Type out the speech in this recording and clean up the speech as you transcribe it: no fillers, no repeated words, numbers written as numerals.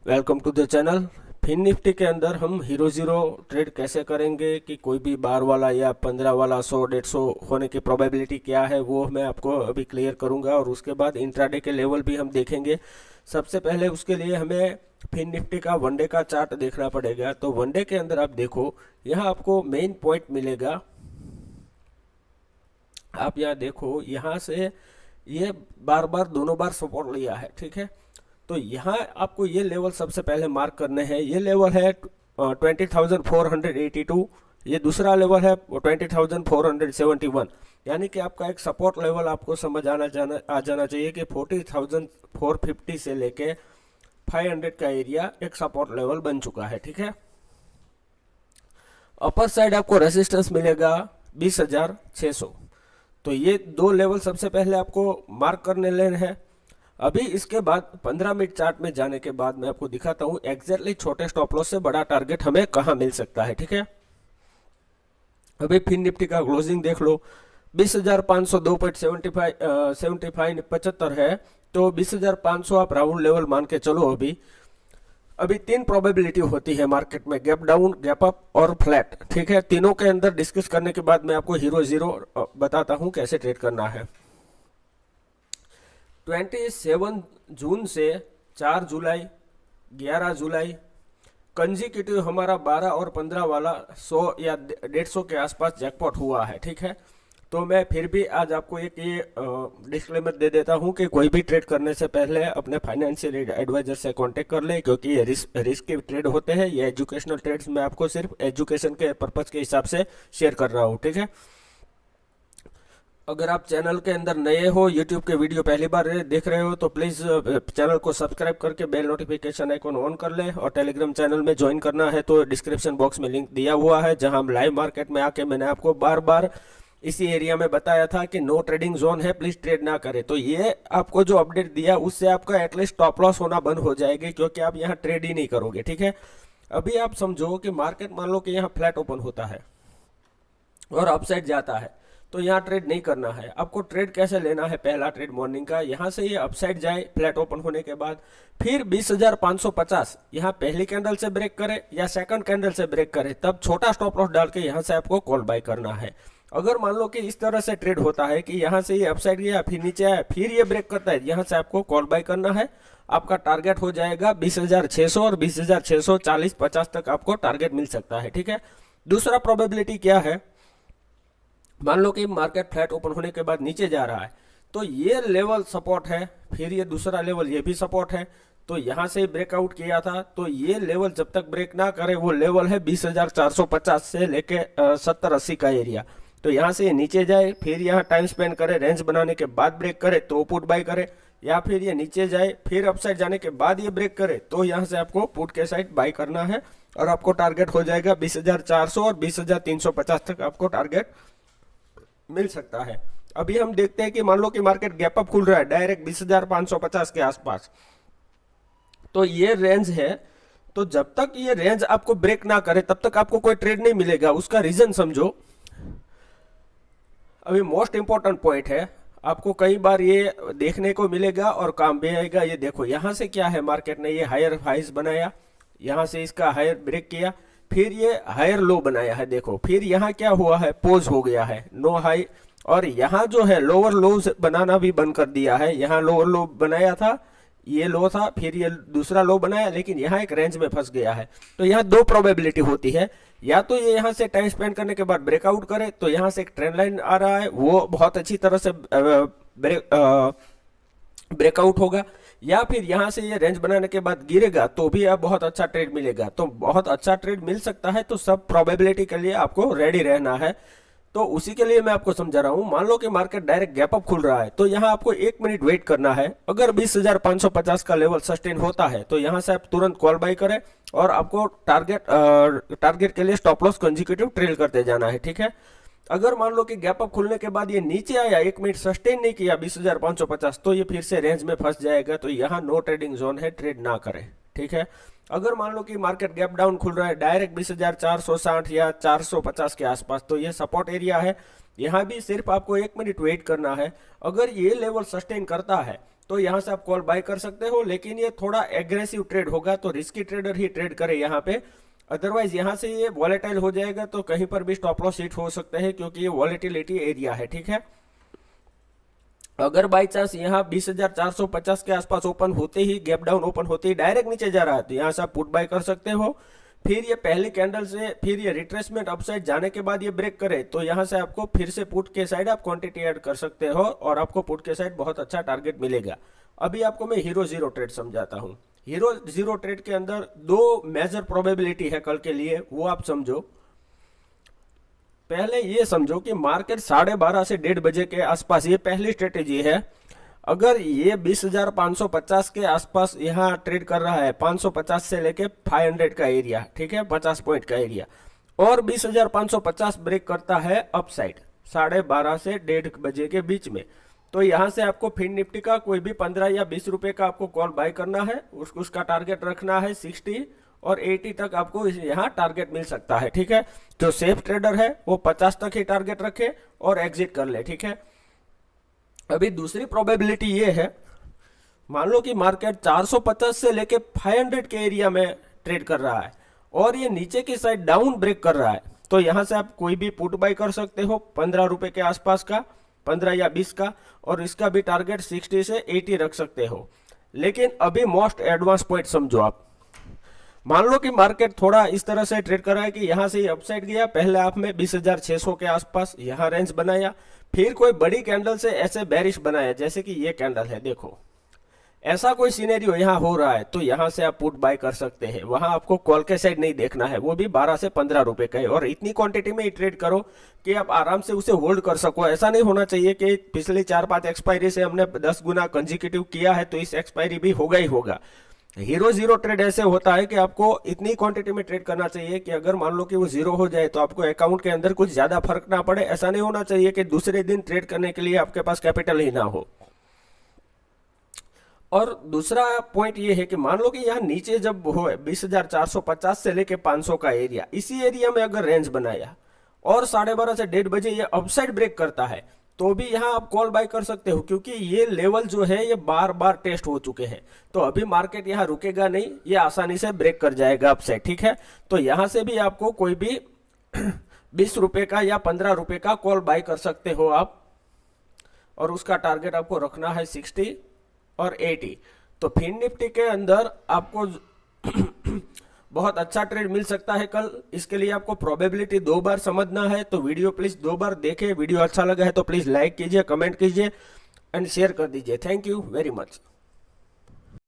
Welcome to the channel. Fin Nifty के अंदर हम हीरो जीरो ट्रेड कैसे करेंगे कि कोई भी 12 वाला या 15 वाला 100 150 होने की प्रोबेबिलिटी क्या है वो मैं आपको अभी क्लियर करूंगा, और उसके बाद इंट्राडे के लेवल भी हम देखेंगे। सबसे पहले उसके लिए हमें फिन निफ्टी का वनडे का चार्ट देखना पड़ेगा। तो वनडे के अंदर आप देखो, यहाँ आपको मेन पॉइंट मिलेगा। आप यहाँ देखो, यहाँ से ये बार बार दोनों बार सपोर्ट लिया है, ठीक है। तो यहाँ आपको ये लेवल सबसे पहले मार्क करने हैं। ये लेवल है 20,482। ये दूसरा लेवल है 20,471। यानी कि आपका एक सपोर्ट लेवल आपको समझ आ जाना चाहिए कि 40,450 से लेके 500 का एरिया एक सपोर्ट लेवल बन चुका है, ठीक है। अपर साइड आपको रेजिस्टेंस मिलेगा 20,600। तो ये दो लेवल सबसे पहले आपको मार्क करने लेने हैं। अभी इसके बाद 15 मिनट चार्ट में जाने के बाद मैं आपको दिखाता हूँ एग्जैक्टली छोटे स्टॉप लॉस से बड़ा टारगेट हमें कहाँ मिल सकता है, ठीक है। अभी फिन निफ्टी का क्लोजिंग देख लो, 20,502.75 है। तो 20,500 आप राउंड लेवल मान के चलो। अभी तीन प्रोबेबिलिटी होती है मार्केट में, गैप डाउन, गैप अप और फ्लैट, ठीक है। तीनों के अंदर डिस्कस करने के बाद मैं आपको हीरो जीरो बताता हूँ कैसे ट्रेड करना है। 27 जून से 4 जुलाई, 11 जुलाई कंजिक्यूटिव हमारा 12 और 15 वाला 100 या 150 के आसपास जैकपॉट हुआ है, ठीक है। तो मैं फिर भी आज आपको एक ये डिस्क्लेमर दे देता हूं कि कोई भी ट्रेड करने से पहले अपने फाइनेंशियल एडवाइजर से कांटेक्ट कर ले, क्योंकि ये रिस्क के ट्रेड होते हैं। ये एजुकेशनल ट्रेड्स मैं आपको सिर्फ एजुकेशन के पर्पज के हिसाब से शेयर कर रहा हूँ, ठीक है। अगर आप चैनल के अंदर नए हो, यूट्यूब के वीडियो पहली बार देख रहे हो, तो प्लीज़ चैनल को सब्सक्राइब करके बेल नोटिफिकेशन आइकॉन ऑन कर लें। और टेलीग्राम चैनल में ज्वाइन करना है तो डिस्क्रिप्शन बॉक्स में लिंक दिया हुआ है, जहां हम लाइव मार्केट में आके मैंने आपको बार बार इसी एरिया में बताया था कि नो ट्रेडिंग जोन है, प्लीज़ ट्रेड ना करें। तो ये आपको जो अपडेट दिया उससे आपका एटलीस्ट स्टॉप लॉस होना बंद हो जाएगी, क्योंकि आप यहाँ ट्रेड ही नहीं करोगे, ठीक है। अभी आप समझो कि मार्केट मान लो कि यहाँ फ्लैट ओपन होता है और अपसाइड जाता है, तो यहाँ ट्रेड नहीं करना है। आपको ट्रेड कैसे लेना है? पहला ट्रेड मॉर्निंग का, यहाँ से ये अपसाइड जाए फ्लैट ओपन होने के बाद, फिर 20,550 यहाँ पहली कैंडल से ब्रेक करे या सेकंड कैंडल से ब्रेक करे, तब छोटा स्टॉप लॉस डाल के यहाँ से आपको कॉल बाय करना है। अगर मान लो कि इस तरह से ट्रेड होता है कि यहाँ से ये अपसाइड गया, फिर नीचे आया, फिर ये ब्रेक करता है, यहाँ से आपको कॉल बाय करना है। आपका टारगेट हो जाएगा 20,600 और 20,640-50 तक आपको टारगेट मिल सकता है, ठीक है। दूसरा प्रोबेबिलिटी क्या है? मान लो कि मार्केट फ्लैट ओपन होने के बाद नीचे जा रहा है, तो ये लेवल सपोर्ट है, फिर ये दूसरा लेवल ये भी सपोर्ट है। तो यहां से ब्रेकआउट किया था, तो ये लेवल जब तक ब्रेक ना करे, वो लेवल है 20,450 से लेके 70-80 का एरिया। तो यहाँ से ये नीचे जाए, फिर यहाँ टाइम स्पेंड करे, रेंज बनाने के बाद ब्रेक करे तो पुट बाय करे, या फिर ये नीचे जाए फिर अपसाइड जाने के बाद ये ब्रेक करे, तो यहाँ से आपको पुट के साइड बाय करना है। और आपको टारगेट हो जाएगा 20,400 और 20,350 तक आपको टारगेट मिल सकता है। अभी हम देखते हैं कि मान लो कि मार्केट गैप अप खुल रहा है डायरेक्ट 20,550 के आसपास, तो ये रेंज है। तो जब तक ये रेंज आपको ब्रेक ना करे तब तक आपको कोई ट्रेड नहीं मिलेगा। उसका रीजन समझो। अभी मोस्ट इंपॉर्टेंट पॉइंट है, आपको कई बार ये देखने को मिलेगा और काम भी आएगा। ये देखो, यहां से क्या है, मार्केट ने ये हायर हाइज बनाया, यहां से इसका हायर ब्रेक किया, फिर ये हायर लो बनाया है, देखो। फिर यहाँ क्या हुआ है, पोज हो गया है, नो हाई। और यहाँ जो है लोअर लो बनाना भी बंद कर दिया है। यहाँ लोअर लो बनाया था, ये लो था, फिर ये दूसरा लो बनाया, लेकिन यहाँ एक रेंज में फंस गया है। तो यहाँ दो प्रोबेबिलिटी होती है, या तो ये यहाँ से टाइम स्पेंड करने के बाद ब्रेकआउट करे, तो यहाँ से एक ट्रेंड लाइन आ रहा है, वो बहुत अच्छी तरह से ब्रेकआउट होगा, या फिर यहाँ से ये रेंज बनाने के बाद गिरेगा तो भी अब बहुत अच्छा ट्रेड मिलेगा। तो बहुत अच्छा ट्रेड मिल सकता है, तो सब प्रोबेबिलिटी के लिए आपको रेडी रहना है। तो उसी के लिए मैं आपको समझा रहा हूं। मान लो कि मार्केट डायरेक्ट गैप अप खुल रहा है, तो यहाँ आपको 1 मिनट वेट करना है। अगर 20,550 का लेवल सस्टेन होता है तो यहाँ से आप तुरंत कॉल बाय करें, और आपको टारगेट के लिए स्टॉप लॉस कंजिक्यूटिव ट्रेल करते जाना है, ठीक है। अगर मान लो कि गैप अप खुलने के बाद ये नीचे आया, 1 मिनट सस्टेन नहीं किया 20,550, तो ये फिर से रेंज में फंस जाएगा। तो यहाँ नो ट्रेडिंग जोन है, ट्रेड ना करें, ठीक है। अगर मान लो कि मार्केट गैप डाउन खुल रहा है डायरेक्ट 20,460 या 450 के आसपास, तो ये सपोर्ट एरिया है। यहाँ भी सिर्फ आपको 1 मिनट वेट करना है। अगर ये लेवल सस्टेन करता है तो यहाँ से आप कॉल बाय कर सकते हो, लेकिन ये थोड़ा एग्रेसिव ट्रेड होगा, तो रिस्की ट्रेडर ही ट्रेड करे यहाँ पे। अदरवाइज यहाँ से ये वॉलेटाइल हो जाएगा, तो कहीं पर भी स्टॉप लॉस हिट हो सकते हैं, क्योंकि ये वॉलेटिलिटी एरिया है, ठीक है। अगर बाई चांस यहाँ 20,450 के आसपास ओपन होते ही, गैप डाउन ओपन होते ही डायरेक्ट नीचे जा रहा है, तो यहाँ से आप पुट बाय कर सकते हो। फिर ये पहली कैंडल से फिर ये रिट्रेसमेंट अपसाइड जाने के बाद ये ब्रेक करे, तो यहाँ से आपको फिर से पुट के साइड आप क्वांटिटी ऐड कर सकते हो, और आपको पुट के साइड बहुत अच्छा टारगेट मिलेगा। अभी आपको मैं हीरो जीरो ट्रेड समझाता हूँ। हीरो जीरो ट्रेड के अंदर दो मेजर प्रोबेबिलिटी है कल के लिए, वो आप समझो। पहले ये समझो कि मार्केट 12:30 से 1:30 बजे के आसपास, ये पहली स्ट्रेटेजी है, अगर ये 20,550 के आसपास यहाँ ट्रेड कर रहा है, 550 से लेके 500 का एरिया, ठीक है, 50 पॉइंट का एरिया, और 20,550 ब्रेक करता है अपसाइड 12:30 से 1:30 बजे के बीच में, तो यहाँ से आपको फिन निफ्टी का कोई भी 15 या 20 रुपए का आपको कॉल बाय करना है। उसका टारगेट रखना है 60 और 80 तक आपको यहाँ टारगेट मिल सकता है, ठीक है। जो सेफ ट्रेडर है वो 50 तक ही टारगेट रखे और एग्जिट कर ले, ठीक है। अभी दूसरी प्रोबेबिलिटी ये है, मान लो कि मार्केट 450 से लेके 500 के एरिया में ट्रेड कर रहा है और ये नीचे की साइड डाउन ब्रेक कर रहा है, तो यहाँ से आप कोई भी पुट बाय कर सकते हो 15 रुपए के आसपास का, 15 या 20 का, और इसका भी टारगेट 60 से 80 रख सकते हो। लेकिन अभी मोस्ट एडवांस पॉइंट समझो आप, मान लो कि मार्केट थोड़ा इस तरह से ट्रेड कर रहा है कि यहाँ से अपसाइड गया, पहले आप में 20,600 के आसपास यहाँ रेंज बनाया, फिर कोई बड़ी कैंडल से ऐसे बेरिश बनाया, जैसे कि ये कैंडल है, देखो ऐसा कोई सिनेरियो यहाँ हो रहा है, तो यहाँ से आप पुट बाय कर सकते हैं। वहां आपको कॉल के साइड नहीं देखना है, वो भी 12 से 15 रुपए का है, और इतनी क्वांटिटी में ही ट्रेड करो कि आप आराम से उसे होल्ड कर सको। ऐसा नहीं होना चाहिए कि पिछली 4-5 एक्सपायरी से हमने 10 गुना कंजिक्यूटिव किया है तो इस एक्सपायरी भी होगा ही होगा। हीरो जीरो ट्रेड ऐसे होता है कि आपको इतनी क्वांटिटी में ट्रेड करना चाहिए कि अगर मान लो कि वो जीरो हो जाए तो आपको अकाउंट के अंदर कुछ ज्यादा फर्क ना पड़े। ऐसा नहीं होना चाहिए कि दूसरे दिन ट्रेड करने के लिए आपके पास कैपिटल ही ना हो। और दूसरा पॉइंट ये है कि मान लो कि यहाँ नीचे जब हो 20,450 से लेके 500 का एरिया, इसी एरिया में अगर रेंज बनाया और 12:30 से 1:30 बजे ये अपसाइड ब्रेक करता है, तो भी यहाँ आप कॉल बाय कर सकते हो, क्योंकि ये लेवल जो है ये बार बार टेस्ट हो चुके हैं। तो अभी मार्केट यहाँ रुकेगा नहीं, ये आसानी से ब्रेक कर जाएगा अपसाइड, ठीक है। तो यहाँ से भी आपको कोई भी 20 रुपए का या 15 रुपए का कॉल बाय कर सकते हो आप, और उसका टारगेट आपको रखना है 60 और 80। तो फिन निफ्टी के अंदर आपको बहुत अच्छा ट्रेड मिल सकता है कल। इसके लिए आपको प्रोबेबिलिटी 2 बार समझना है, तो वीडियो प्लीज 2 बार देखें। वीडियो अच्छा लगा है तो प्लीज लाइक कीजिए, कमेंट कीजिए एंड शेयर कर दीजिए। Thank you very much.